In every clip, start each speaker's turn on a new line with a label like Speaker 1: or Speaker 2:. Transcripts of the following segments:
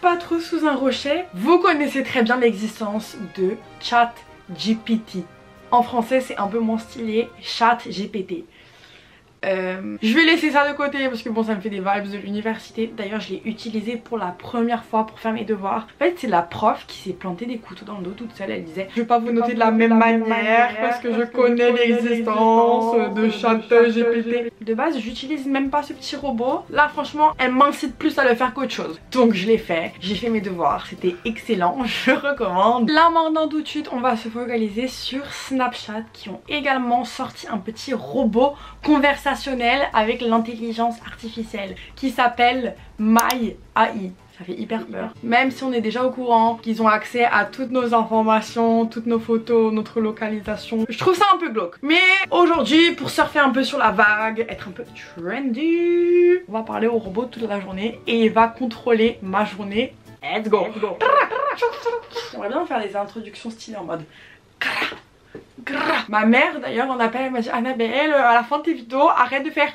Speaker 1: pas trop sous un rocher, vous connaissez très bien l'existence de ChatGPT. En français c'est un peu moins stylé, ChatGPT. Je vais laisser ça de côté parce que bon, ça me fait des vibes de l'université. D'ailleurs je l'ai utilisé pour la première fois pour faire mes devoirs. En fait c'est la prof qui s'est planté des couteaux dans le dos toute seule. Elle disait je vais pas vous noter de la même manière parce que je connais l'existence de ChatGPT. De base j'utilise même pas ce petit robot. Là franchement elle m'incite plus à le faire qu'autre chose. Donc je l'ai fait, j'ai fait mes devoirs, c'était excellent, je recommande. Là maintenant tout de suite on va se focaliser sur Snapchat qui ont également sorti un petit robot conversationnel avec l'intelligence artificielle qui s'appelle My AI. Ça fait hyper peur. Même si on est déjà au courant qu'ils ont accès à toutes nos informations, toutes nos photos, notre localisation. Je trouve ça un peu glauque. Mais aujourd'hui, pour surfer un peu sur la vague, être un peu trendy, on va parler au robot toute la journée et il va contrôler ma journée. Let's go. J'aimerais bien faire des introductions stylées en mode... Ma mère d'ailleurs en appel, elle m'a dit Annabelle, à la fin de tes vidéos arrête de faire,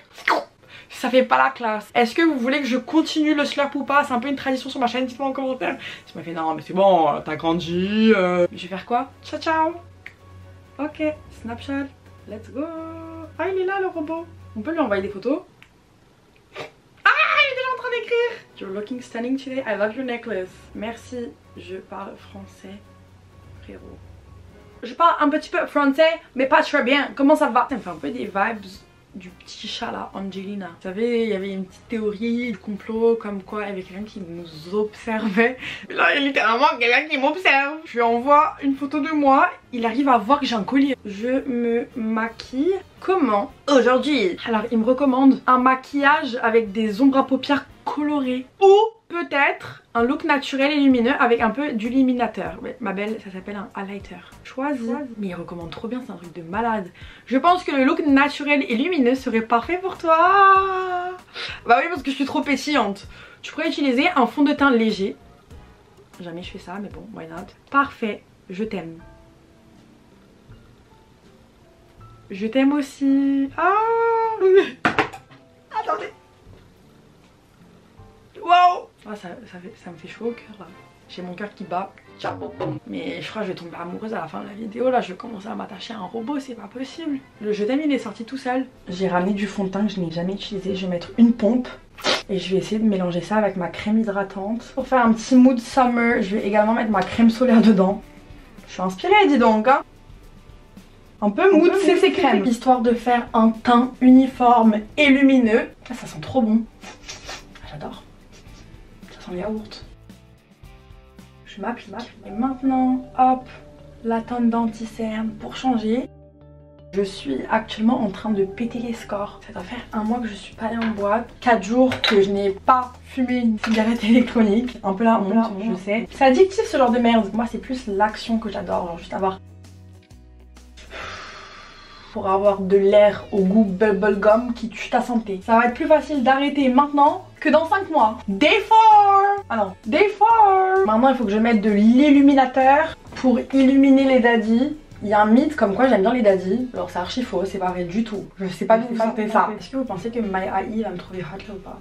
Speaker 1: ça fait pas la classe. Est-ce que vous voulez que je continue le slurp ou pas? C'est un peu une tradition sur ma chaîne, dites-moi en commentaire. Je m'a fait non mais c'est bon, t'as grandi. Je vais faire quoi? Ciao ciao. Ok, Snapchat, let's go. Ah il est là le robot. On peut lui envoyer des photos. Ah il est déjà en train d'écrire. You're looking stunning today, I love your necklace. Merci, je parle français frérot. Je parle un petit peu français, mais pas très bien. Comment ça va? Ça me fait un peu des vibes du petit chat là, Angelina. Vous savez, il y avait une petite théorie du complot comme quoi il y avait quelqu'un qui nous observait. Et là, il y a littéralement quelqu'un qui m'observe. Je lui envoie une photo de moi. Il arrive à voir que j'ai un collier. Je me maquille. Comment aujourd'hui? Alors, il me recommande un maquillage avec des ombres à paupières colorées. Ou peut-être un look naturel et lumineux avec un peu d'illuminateur. Mais ma belle, ça s'appelle un highlighter. Choisis. Mais il recommande trop bien, c'est un truc de malade. Je pense que le look naturel et lumineux serait parfait pour toi. Bah oui, parce que je suis trop pétillante. Tu pourrais utiliser un fond de teint léger. Jamais je fais ça, mais bon, why not. Parfait, je t'aime. Je t'aime aussi. Ah. Attendez. Wow. Ah, ça me fait chaud au cœur là. J'ai mon cœur qui bat. Mais je crois que je vais tomber amoureuse à la fin de la vidéo. Là je vais commencer à m'attacher à un robot, c'est pas possible. Le je t'aime il est sorti tout seul. J'ai ramené du fond de teint que je n'ai jamais utilisé. Je vais mettre une pompe. Et je vais essayer de mélanger ça avec ma crème hydratante. Pour faire un petit mood summer, je vais également mettre ma crème solaire dedans. Je suis inspirée dis donc hein. Un peu mood CC crème. Histoire de faire un teint uniforme et lumineux. Ah, ça sent trop bon. J'adore. Ça sent le yaourt. Je m'applique. Et maintenant, hop, la tonne d'anti-cerne pour changer. Je suis actuellement en train de péter les scores. Ça doit faire un mois que je suis pas allée en boîte. 4 jours que je n'ai pas fumé une cigarette électronique. Un peu la honte, je sais. C'est addictif ce genre de merde. Moi c'est plus l'action que j'adore. Genre juste avoir... pour avoir de l'air au goût bubblegum qui tue ta santé. Ça va être plus facile d'arrêter maintenant que dans 5 mois. Day 4. Ah non, Day 4. Maintenant il faut que je mette de l'illuminateur pour illuminer les daddies. Il y a un mythe comme quoi j'aime bien les daddies. Alors c'est archi faux, c'est pas vrai du tout. Je sais pas d'où vous sentez ça. Est-ce que vous pensez que My AI va me trouver hot là ou pas?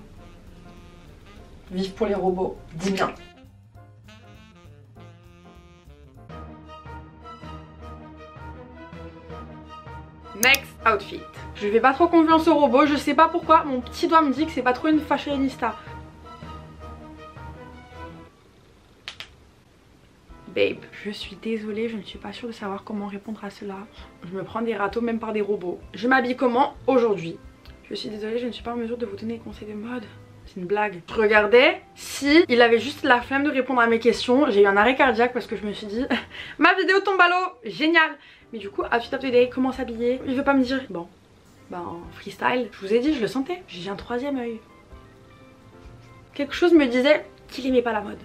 Speaker 1: Vive pour les robots, dis bien. Next outfit. Je fais pas trop confiance au robot, je sais pas pourquoi. Mon petit doigt me dit que c'est pas trop une fashionista. Babe, je suis désolée, je ne suis pas sûre de savoir comment répondre à cela. Je me prends des râteaux même par des robots. Je m'habille comment aujourd'hui? Je suis désolée, je ne suis pas en mesure de vous donner des conseils de mode. C'est une blague. Je regardais si il avait juste la flemme de répondre à mes questions. J'ai eu un arrêt cardiaque parce que je me suis dit ma vidéo tombe à l'eau, génial. Mais du coup, outfit of the day, comment s'habiller? Il veut pas me dire. Bon, ben freestyle. Je vous ai dit, je le sentais. J'ai un troisième œil. Quelque chose me disait qu'il aimait pas la mode.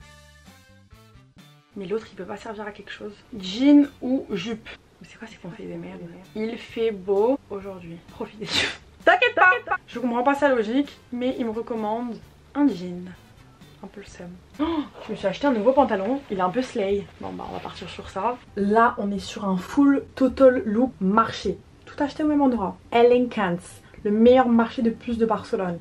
Speaker 1: Mais l'autre il peut pas servir à quelque chose. Jean ou jupe? C'est quoi ces conseils de merde? Il fait beau aujourd'hui. Profitez. T'inquiète pas. Je comprends pas sa logique, mais il me recommande un jean. Un peu le seum. Oh, je me suis acheté un nouveau pantalon, il est un peu slay. Bon bah on va partir sur ça. Là on est sur un full total look marché. Tout acheté au même endroit. Elencants, le meilleur marché de puces de Barcelone.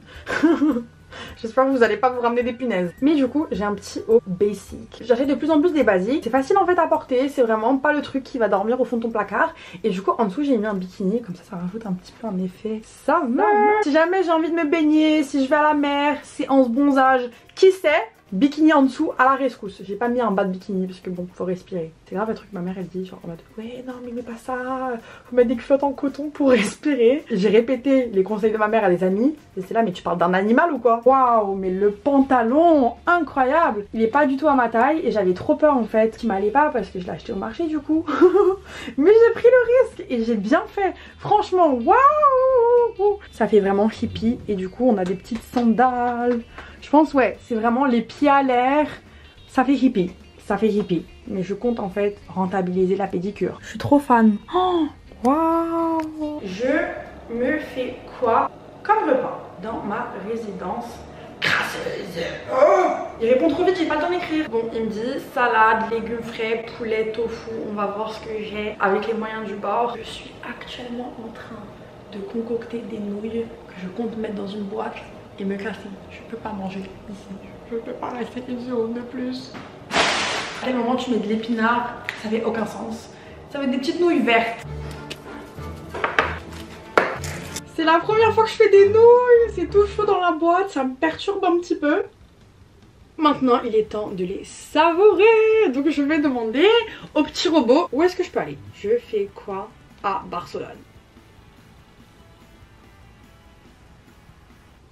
Speaker 1: J'espère que vous allez pas vous ramener des punaises. Mais du coup j'ai un petit haut basic. J'achète de plus en plus des basiques. C'est facile en fait à porter. C'est vraiment pas le truc qui va dormir au fond de ton placard. Et du coup en dessous j'ai mis un bikini. Comme ça rajoute un petit peu un effet summer. Si jamais j'ai envie de me baigner, si je vais à la mer, séance bronzage, qui sait, bikini en dessous à la rescousse. J'ai pas mis un bas de bikini parce que bon, faut respirer. C'est grave le truc que ma mère elle dit, genre en mode ouais non mais mets pas ça, faut mettre des culottes en coton pour respirer. J'ai répété les conseils de ma mère à des amis et c'est là mais tu parles d'un animal ou quoi? Waouh, mais le pantalon incroyable. Il est pas du tout à ma taille et j'avais trop peur en fait qu'il m'allait pas parce que je l'ai acheté au marché du coup. Mais j'ai pris le risque et j'ai bien fait. Franchement waouh. Ça fait vraiment hippie et du coup on a des petites sandales. Je pense ouais, c'est vraiment les pieds à l'air, ça fait hippie, ça fait hippie. Mais je compte en fait rentabiliser la pédicure. Je suis trop fan. Oh, waouh. Je me fais quoi comme repas dans ma résidence crasseuse? Oh, il répond trop vite, j'ai pas le temps d'écrire. Bon, il me dit salade, légumes frais, poulet, tofu. On va voir ce que j'ai avec les moyens du bord. Je suis actuellement en train de concocter des nouilles que je compte mettre dans une boîte et me casser. Je peux pas manger ici. Je peux pas rester une seconde de plus. À quel moment tu mets de l'épinard? Ça fait aucun sens. Ça va être des petites nouilles vertes. C'est la première fois que je fais des nouilles. C'est tout chaud dans la boîte. Ça me perturbe un petit peu. Maintenant, il est temps de les savourer. Donc je vais demander au petit robot où est-ce que je peux aller. Je fais quoi à Barcelone?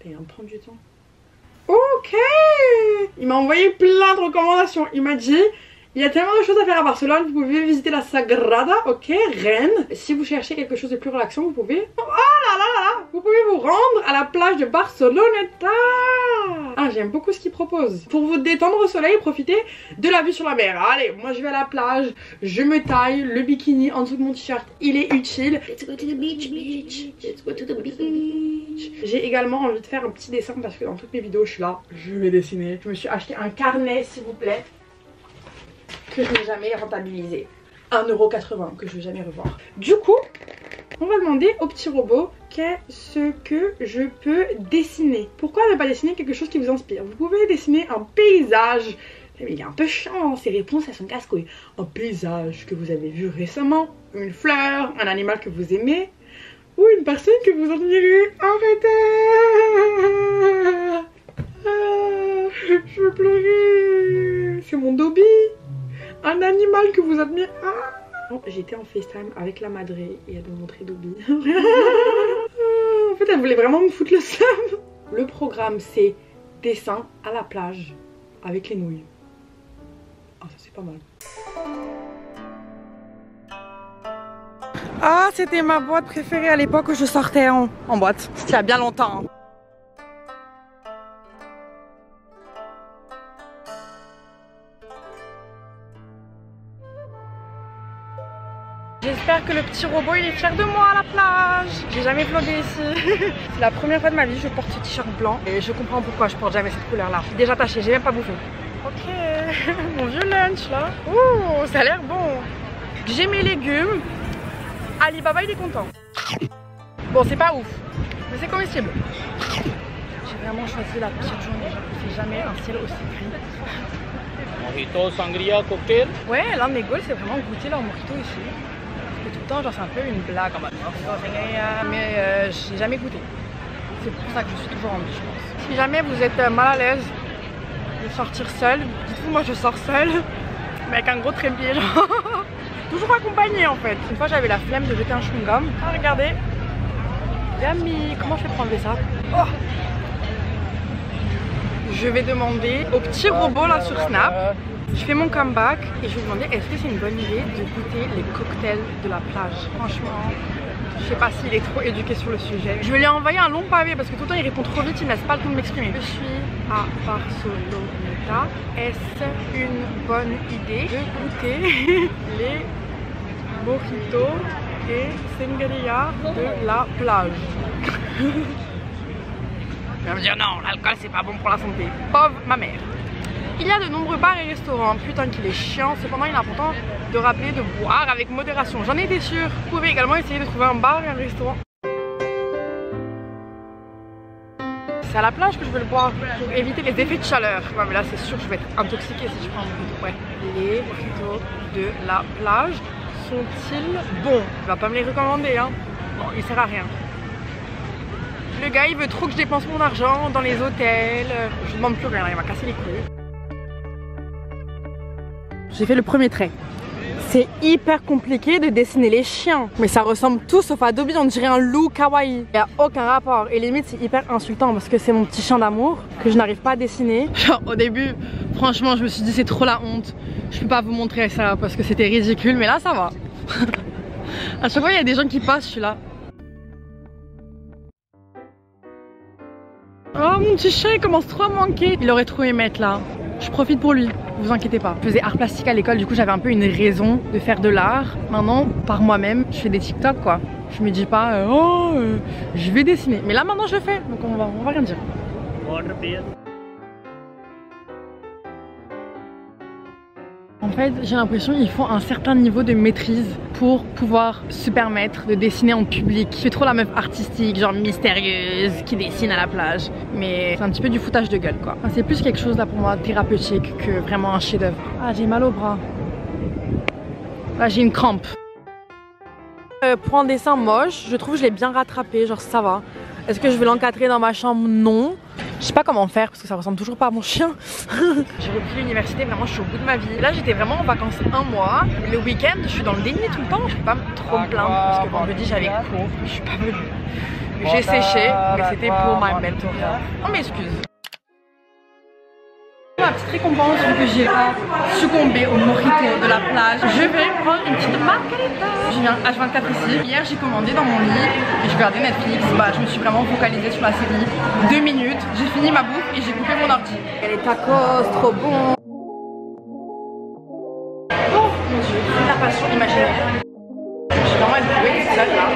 Speaker 1: Il va me prendre du temps. Ok. Il m'a envoyé plein de recommandations. Il m'a dit, il y a tellement de choses à faire à Barcelone. Vous pouvez visiter la Sagrada, ok, Rennes. Si vous cherchez quelque chose de plus relaxant, vous pouvez... Oh là là là là. Vous pouvez vous rendre à la plage de Barceloneta. Ah, j'aime beaucoup ce qu'il propose. Pour vous détendre au soleil, profitez de la vue sur la mer. Allez, moi je vais à la plage. Je me taille. Le bikini en dessous de mon t-shirt, il est utile. Let's go to the beach, beach. Let's go to the beach. J'ai également envie de faire un petit dessin parce que dans toutes mes vidéos, je suis là. Je vais dessiner. Je me suis acheté un carnet, s'il vous plaît, que je n'ai jamais rentabilisé. 1,80 € que je vais jamais revoir. Du coup, on va demander au petit robot qu'est-ce que je peux dessiner. Pourquoi ne pas dessiner quelque chose qui vous inspire? Vous pouvez dessiner un paysage. Mais il est un peu chiant, ces réponses elles sont casse-couilles. Un paysage que vous avez vu récemment, une fleur, un animal que vous aimez, ou une personne que vous admirez. Arrêtez. Je veux pleurer. C'est mon Dobby. Un animal que vous admirez. J'étais en FaceTime avec la madré et elle me montrait Dobby. En fait elle voulait vraiment me foutre le seum. Le programme c'est dessin à la plage avec les nouilles. Ah ça c'est pas mal. Ah c'était ma boîte préférée à l'époque où je sortais en boîte. C'était il y a bien longtemps. J'espère que le petit robot il est fier de moi à la plage. J'ai jamais vlogué ici. C'est la première fois de ma vie que je porte ce t-shirt blanc. Et je comprends pourquoi je porte jamais cette couleur là. Je suis déjà tachée, j'ai même pas bouffé. Ok, mon vieux lunch là. Ouh, ça a l'air bon. J'ai mes légumes. Alibaba il est content. Bon c'est pas ouf, mais c'est comestible. J'ai vraiment choisi la pire journée. Je ne fais jamais un ciel aussi gris.
Speaker 2: Mojito, sangria, cocktail.
Speaker 1: Ouais, l'un de mes goals c'est vraiment goûter leur mojito ici. Parce que tout le temps genre c'est un peu une blague en mode mojito, sangria, mais j'ai jamais goûté. C'est pour ça que je suis toujours en vie je pense. Si jamais vous êtes mal à l'aise de sortir seul, dites-vous moi je sors seule, mais avec un gros trépied genre. Toujours accompagnée en fait. Une fois j'avais la flemme de jeter un chewing-gum. Ah regardez. Yummy. Comment je fais pour enlever ça? Oh. Je vais demander au petit robot là sur Snap. Je fais mon comeback et je vais demander est-ce que c'est une bonne idée de goûter les cocktails de la plage. Franchement, je sais pas s'il est trop éduqué sur le sujet. Je vais lui envoyer un long pavé parce que tout le temps il répond trop vite, il me laisse pas le temps de m'exprimer. Je suis à Barceloneta. Est-ce une bonne idée de goûter les mojitos et sangria de la plage? Il va me dire non, l'alcool c'est pas bon pour la santé. Pauvre ma mère. Il y a de nombreux bars et restaurants. Putain qu'il est chiant. Cependant il est important de rappeler de boire avec modération. J'en étais sûre. Vous pouvez également essayer de trouver un bar et un restaurant c'est à la plage que je veux le boire pour éviter les effets de chaleur. Ouais, mais là c'est sûr que je vais être intoxiquée si je prends un mojito. Ouais. Les mojitos de la plage sont-ils bons? Il va pas me les recommander hein. Bon, il sert à rien. Le gars il veut trop que je dépense mon argent dans les hôtels. Je lui demande plus rien, il m'a cassé les couilles. J'ai fait le premier trait. C'est hyper compliqué de dessiner les chiens. Mais ça ressemble tout sauf Adobe, on dirait un loup kawaii. Il n'y a aucun rapport. Et limite c'est hyper insultant parce que c'est mon petit chien d'amour que je n'arrive pas à dessiner. Genre au début, franchement je me suis dit c'est trop la honte. Je peux pas vous montrer ça parce que c'était ridicule. Mais là ça va. À chaque fois il y a des gens qui passent, je suis là. Oh mon petit chien il commence trop à manquer. Il aurait trop aimé être là. Je profite pour lui, vous inquiétez pas. Je faisais art plastique à l'école, du coup j'avais un peu une raison de faire de l'art. Maintenant, par moi-même, je fais des TikTok quoi. Je me dis pas, je vais dessiner. Mais là maintenant je le fais, donc on va rien dire. En fait, j'ai l'impression qu'il faut un certain niveau de maîtrise pour pouvoir se permettre de dessiner en public. Je fais trop la meuf artistique, genre mystérieuse, qui dessine à la plage. Mais c'est un petit peu du foutage de gueule quoi. Enfin, c'est plus quelque chose là pour moi thérapeutique que vraiment un chef-d'œuvre. Ah, j'ai mal au bras. Là, j'ai une crampe. Pour un dessin moche, je trouve que je l'ai bien rattrapé, genre ça va. Est-ce que je vais l'encadrer dans ma chambre? Non. Je sais pas comment faire parce que ça ressemble toujours pas à mon chien. J'ai repris l'université, vraiment je suis au bout de ma vie. Là j'étais vraiment en vacances un mois. Le week-end je suis dans le déni tout le temps. Je peux pas trop me plaindre parce que vendredi j'avais cours. Je suis pas venue. J'ai séché mais c'était pour my mental health. On m'excuse. Ma petite récompense vu que j'ai pas succombé au mojito de la plage, je vais prendre une petite margarita. Je viens H24 ici. Hier j'ai commandé dans mon lit et je regardais Netflix. Bah je me suis vraiment focalisée sur la série. 2 minutes, j'ai fini ma bouffe et j'ai coupé mon ordi. Et les tacos, trop bon. Oh mon dieu, c'est la passion imaginaire. Je vais vraiment être douée c'est ça là.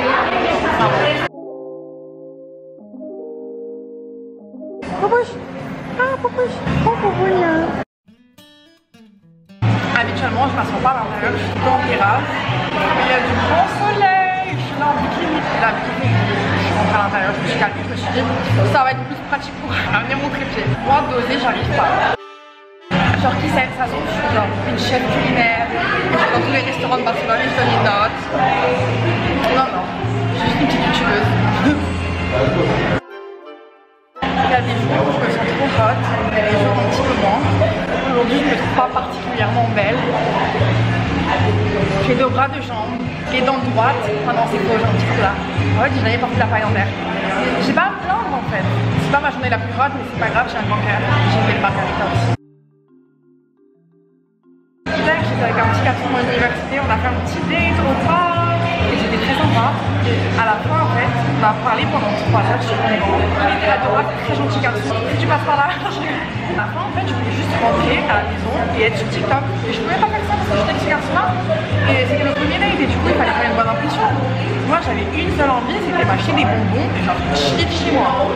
Speaker 1: Habituellement je m'assois pas à l'intérieur, je suis dans le terrasse. Mais il y a du grand soleil, je suis là en bikini. Et là, bikini, je suis rentrée à l'intérieur, je me suis calmée, je me suis dit ça va être plus pratique pour amener mon trépied. Moi doser j'arrive pas. Genre qui sait, ça se trouve je suis genre une chef culinaire. Et je vais dans tous les restaurants de Barcelone et je donne une note. Non, je suis juste une petite youtubeuse. Il y a des jours où je me sens trop hot, il y a des jours un petit peu moins. Aujourd'hui je ne me trouve pas particulièrement belle. J'ai 2 bras, 2 jambes, les dents droites. Ah non c'est faux, j'ai un petit peu là. En fait j'ai jamais porté la paille en terre. J'ai pas à me plaindre en fait. C'est pas ma journée la plus hot mais c'est pas grave, j'ai un grand cœur. J'ai fait le margarita aussi. Hier j'étais avec un petit garçon à l'université, on a fait un petit date au parc et c'était très sympa. À la fin en fait, on a parlé pendant 3 heures sur le banc. Il était adorable, très gentil garçon. Si tu passes par là, à la fin en fait je voulais juste rentrer à la maison et être sur TikTok. Et je pouvais pas faire ça parce que j'étais avec ce garçon là. Et c'était le premier date et du coup il fallait faire une bonne impression. Moi j'avais une seule envie, c'était m'acheter des bonbons et genre chier de chez moi.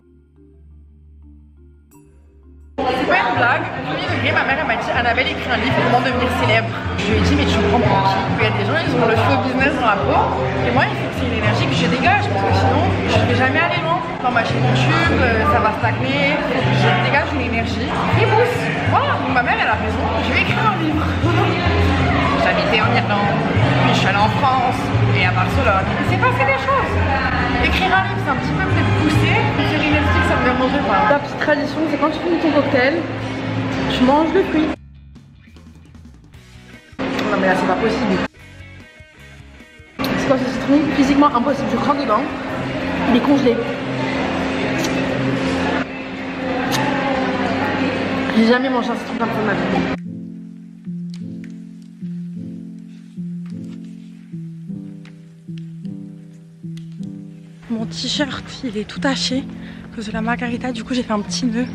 Speaker 1: C'est pas une blague, au premier degré ma mère elle m'a dit Annabelle écrit un livre comment devenir célèbre. Je lui ai dit mais tu me prends pour qui? Il y a des gens ils ont le show business dans la peau et moi il faut que c'est une énergie que je dégage parce que sinon je vais jamais aller loin. Dans ma chaîne YouTube ça va stagner, je dégage une énergie et pousse. Voilà, donc ma mère elle a raison, je vais écrire un livre. J'habitais en Irlande, puis je suis allée en France et à Barcelone. Il s'est passé des choses. Écrire un livre c'est un petit peu plus poussé, série Netflix ça me dérangeait pas. La petite tradition c'est quand tu finis ton cocktail, tu manges le fruit. Non mais là c'est pas possible. C'est quoi ce citron? Physiquement impossible, je croque dedans, il est congelé. J'ai jamais mangé un citron comme ça de ma vie. Mon t-shirt il est tout taché à cause de la margarita, du coup j'ai fait un petit nœud.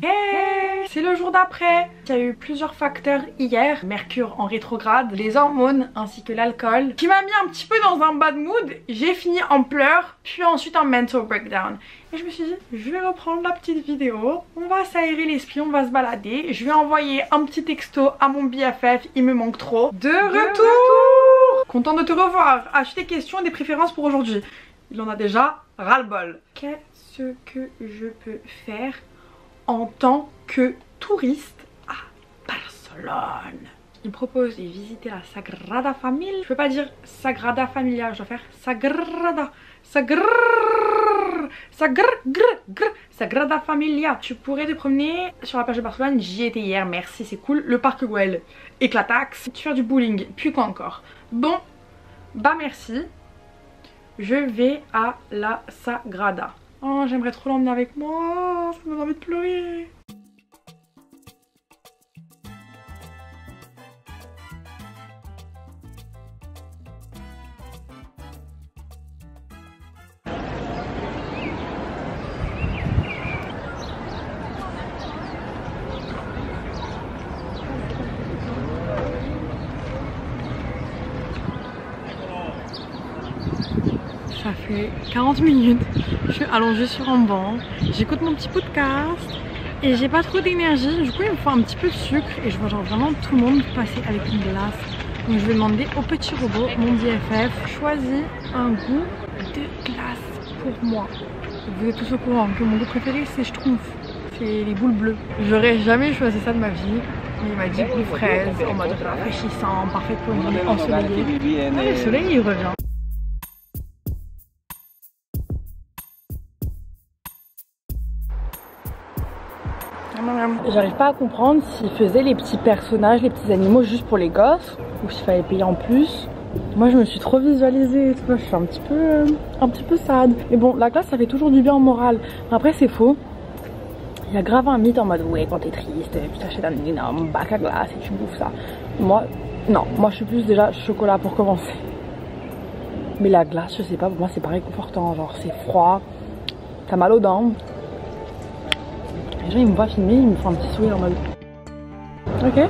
Speaker 1: Hey, c'est le jour d'après. Il y a eu plusieurs facteurs hier. Mercure en rétrograde, les hormones ainsi que l'alcool qui m'a mis un petit peu dans un bad mood. J'ai fini en pleurs, puis ensuite en mental breakdown. Et je me suis dit, je vais reprendre la petite vidéo. On va s'aérer l'esprit, on va se balader. Je vais envoyer un petit texto à mon BFF, il me manque trop. De retour. Content de te revoir. As-tu des questions et des préférences pour aujourd'hui? Il en a déjà ras-le-bol. Qu'est-ce que je peux faire en tant que touriste à Barcelone? Il me propose de visiter la Sagrada Familia. Je peux pas dire Sagrada Familia, je dois faire Sagrada. Sagrada Familia. Tu pourrais te promener sur la plage de Barcelone. J'y étais hier, merci, c'est cool. Le parc Güell, éclatax. Tu faire du bowling, puis quoi encore? Bon, bah merci. Je vais à la Sagrada. Oh, j'aimerais trop l'emmener avec moi. Ça me donne envie de pleurer. Ça fait 40 minutes, je suis allongée sur un banc, j'écoute mon petit podcast et j'ai pas trop d'énergie, du coup il me faut un petit peu de sucre et je vois genre vraiment tout le monde passer avec une glace. Donc je vais demander au petit robot, mon BFF, choisis un goût de glace pour moi. Vous êtes tous au courant que mon goût préféré c'est Schtroumpf, c'est les boules bleues. J'aurais jamais choisi ça de ma vie. Il m'a dit goût fraise, en mode rafraîchissant, parfait pour une journée ensoleillée. Ah, le soleil il revient. J'arrive pas à comprendre s'ils faisaient les petits personnages, les petits animaux juste pour les gosses ou s'il fallait payer en plus. Moi je me suis trop visualisée, je suis un petit peu sad. Mais bon, la glace ça fait toujours du bien au moral. Après c'est faux. Il y a grave un mythe en mode ouais quand t'es triste, tu t'achètes un énorme bac à glace et tu bouffes ça. Moi, non, moi je suis plus déjà chocolat pour commencer. Mais la glace, je sais pas, pour moi c'est pas réconfortant, genre c'est froid, t'as mal aux dents. Les gens ils me voient filmer, ils me font un petit sourire en mode ok.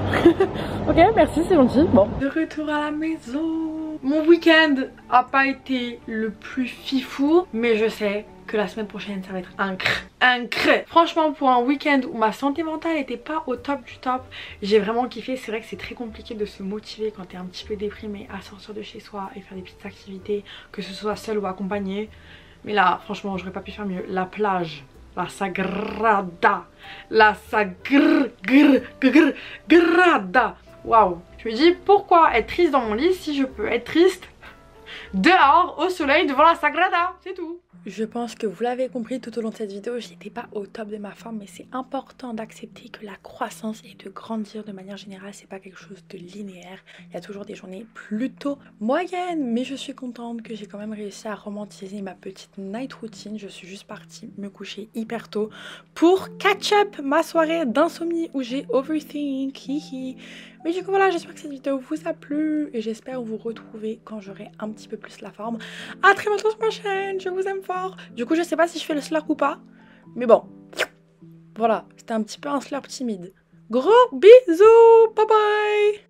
Speaker 1: Ok, merci, c'est gentil. Bon, de retour à la maison. Mon week-end a pas été le plus fifou, mais je sais que la semaine prochaine ça va être un creux. Franchement, pour un week-end où ma santé mentale était pas au top du top, j'ai vraiment kiffé. C'est vrai que c'est très compliqué de se motiver quand t'es un petit peu déprimé à sortir de chez soi et faire des petites activités, que ce soit seul ou accompagné. Mais là, franchement, j'aurais pas pu faire mieux. La plage, la Sagrada, la Sagrada. Waouh. Je me dis pourquoi être triste dans mon lit si je peux être triste dehors au soleil devant la Sagrada, c'est tout. Je pense que vous l'avez compris tout au long de cette vidéo, j'étais pas au top de ma forme, mais c'est important d'accepter que la croissance et de grandir de manière générale, c'est pas quelque chose de linéaire. Il y a toujours des journées plutôt moyennes, mais je suis contente que j'ai quand même réussi à romantiser ma petite night routine. Je suis juste partie me coucher hyper tôt pour catch up ma soirée d'insomnie où j'ai overthink. Mais du coup voilà, j'espère que cette vidéo vous a plu et j'espère vous retrouver quand j'aurai un petit peu plus la forme. À très bientôt sur ma chaîne, je vous aime fort. Du coup je sais pas si je fais le slurp ou pas, mais bon, voilà, c'était un petit peu un slurp timide. Gros bisous, bye bye.